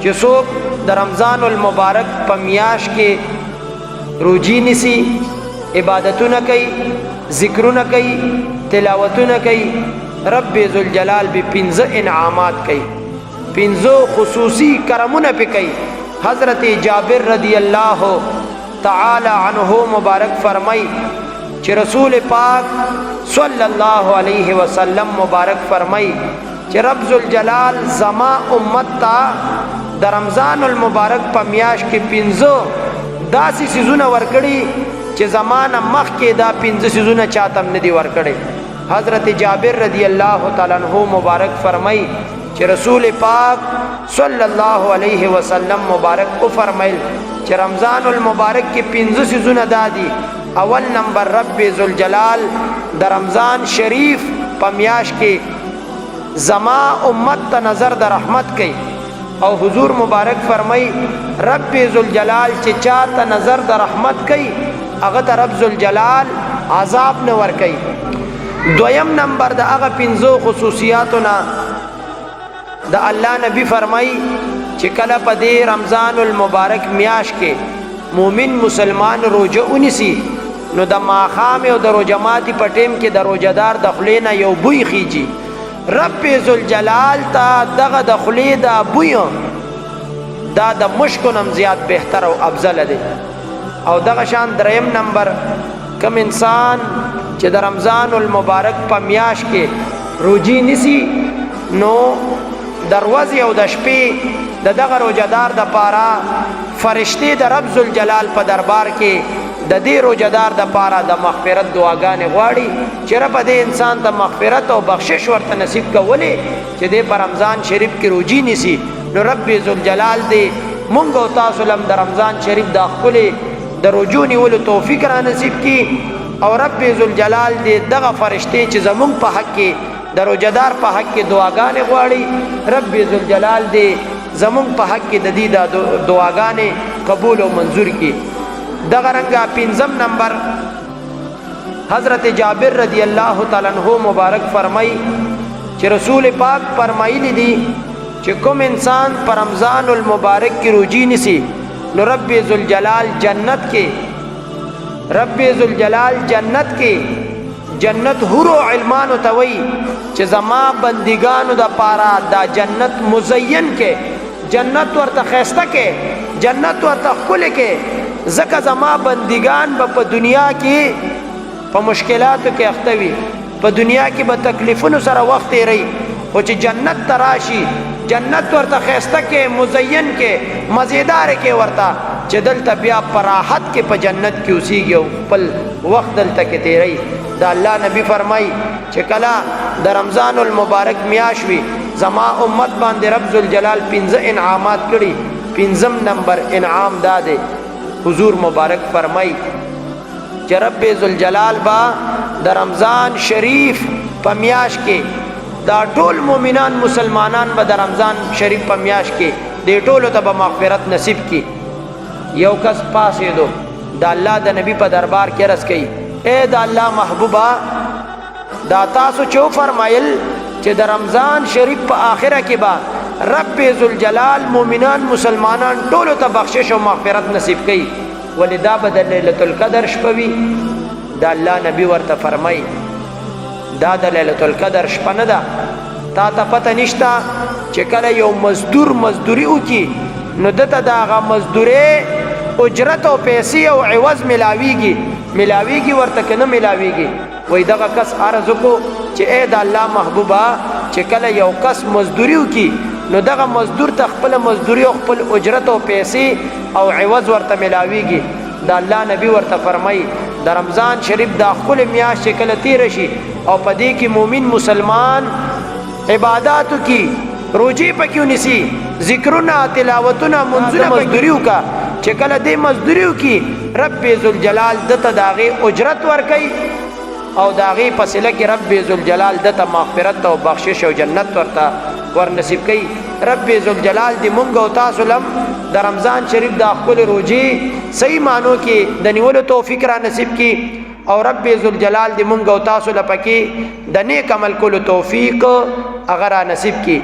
چې څوک د رمضان المبارک په میاشت کې روجی نیسي، عبادتونه کوي، ذکرونه کوي، تلاوتونه کوي، رب ذوالجلال به 15 انعامات کوي، 15 خصوصی کرمونه پې کوي. حضرت جابر رضی اللہ تعالی عنہ مبارک فرمائی چې رسول پاک صلی اللہ علیہ وسلم مبارک فرمائی چې رب ذوالجلال زما امت تا د رمضان المبارک په میاشت کې 15 داسې سيزونه ورکړي چې زمانه مخکې دا 15 سيزونه چاته نه دي ورکړي. حضرت جابر رضی اللہ تعالی عنہ مبارک فرمائی چې رسول پاک صلی اللہ علیہ وسلم مبارک کو فرمایل چې رمضان المبارک کې 15 سيزونه دادي. اول نمبر رب ذوالجلال د رمضان شریف په میاشت کې زما امت ته نظر د رحمت کوي، او حضور مبارک فرمای رب ذوالجلال چې چاته نظر د رحمت کوي هغه ته رب ذوالجلال عذاب نه ور کوي. دویم نمبر د هغه 15 خصوصیاتونه د الله نبی فرمای چې کله په دې رمضان المبارک میاشت کې مومن مسلمان روزه ونیسي نو د ماخام او د روزه ماتي په ټیم کې د روزهدار د خلینا یو بوی خيږي. رب ذوالجلال تا دغه د خلی دا بوی دا د مشکو نم زیات بهتر او افضل دی. او دغه شان دریم نمبر کم انسان چې د رمضان المبارک په میاشت کې روزي نسی نو دروازه او د شپې دغه روزهدار د پاره فرشتي د رب ذوالجلال په دربار کې د دې روزهدار د پاره د مغفرت دعاګانې غواړي چې رب دې انسان ته مغفرت او بخشش ورته نصیب کولې چې دې په رمضان شریف کې روزي نیسي. نو رب ذوالجلال دې مونږ او تاسو لم د رمضان شریف د خپل د روزو نیولو توفیق را نصیب کړي، او رب ذوالجلال دې دغه فرشتي چې زمونږ په حق کې د روزهدار په حق کې دعاګانې غواړي رب ذوالجلال دې زمونږ په حق کې د دې د دعاګانې قبول او منظور کړي. دغه رنګه 15 نمبر حضرت جابر رضی اللہ تعالی عنہ مبارک فرمائی چې رسول پاک فرمایلی دي چې کوم انسان پر رمضان المبارک کی روزی نسی نو رب ذوالجلال جنت کې جنت حورو علمانو توي چې زما بندگانو د پاره دا جنت مزین کې، جنت ورته خسته کې، جنت ورته خپل کې، زکه زما بندگان په دنیا کې په مشکلاتو کې اخته وي، په دنیا کې به تکلیفونو سره وخت تیری، خو چې جنت تراشي جنت ورته خسته کې، مزین کې، مزیدار کې ورته چې دلته بیا پر راحت کې په جنت کې اوسېږي او خپل وخت دلته کې تیری. دا الله نبی فرمای چې کله د رمضان المبارک میاشت وي زما امت باندې رب ذوالجلال 15 انعامات کړي. 15 نمبر انعام دا دی حضور مبارک فرمای چې رب ذوالجلال با د رمضان شریف په میاشت کې دا ټول مؤمنان مسلمانان به د رمضان شریف په میاشت کې دې ټولو ته به مغفرت نصیب کړي. یو کس پاسې دو د الله د نبی په دربار کې عرض کوي اے د الله محبوبا دا تاسو چو فرمایل چې د رمضان شریف په آخره کې با رب ذوالجلال مؤمنان مسلمانان ټولو ته بخشش او مغفرت نصیب کړي، ولدا به د ليله القدر شپه وي. دا الله نبی ورته فرمای دا د ليله القدر شپه نه ده، تا ته پته نشته چې کله یو مزدور مزدوری وکي نو دته دغه مزدوري اجرت او پیسې او عوض ملاویږي ورته کنه ملاویږي. وای دغه کس عرض کو چې اے د الله محبوبا چې کله یو کس مزدوری وکي نو دغه مزدور ته خپل مزدوری او خپل اجرت او پیسې او عوض ورته ملاویږي. دا الله نبی ورته فرمای د رمضان شریف د خپل میاشت کله تیر شي او پدې کې مؤمن مسلمان عبادتو کې روزي پکې ونیسي، ذکرونه تلاوتونه منځونه مزدوریو کا چې کله دې مزدوریو کې رب ذوالجلال دته داغه اجرت ورکي او داغه فصله کې رب ذوالجلال دته مغفرت او بخشش او جنت ورته ور نصیب کوي. رب ذوالجلال دې مونږ او تاسو لم د رمضان شریف د خپل روزي صحیح معنو کې د نیولو توفیق را نصیب کړي، او رب ذوالجلال دې مونږ او تاسو لپاره کې د نیک عمل کولو توفیق اگر نصیب کړي.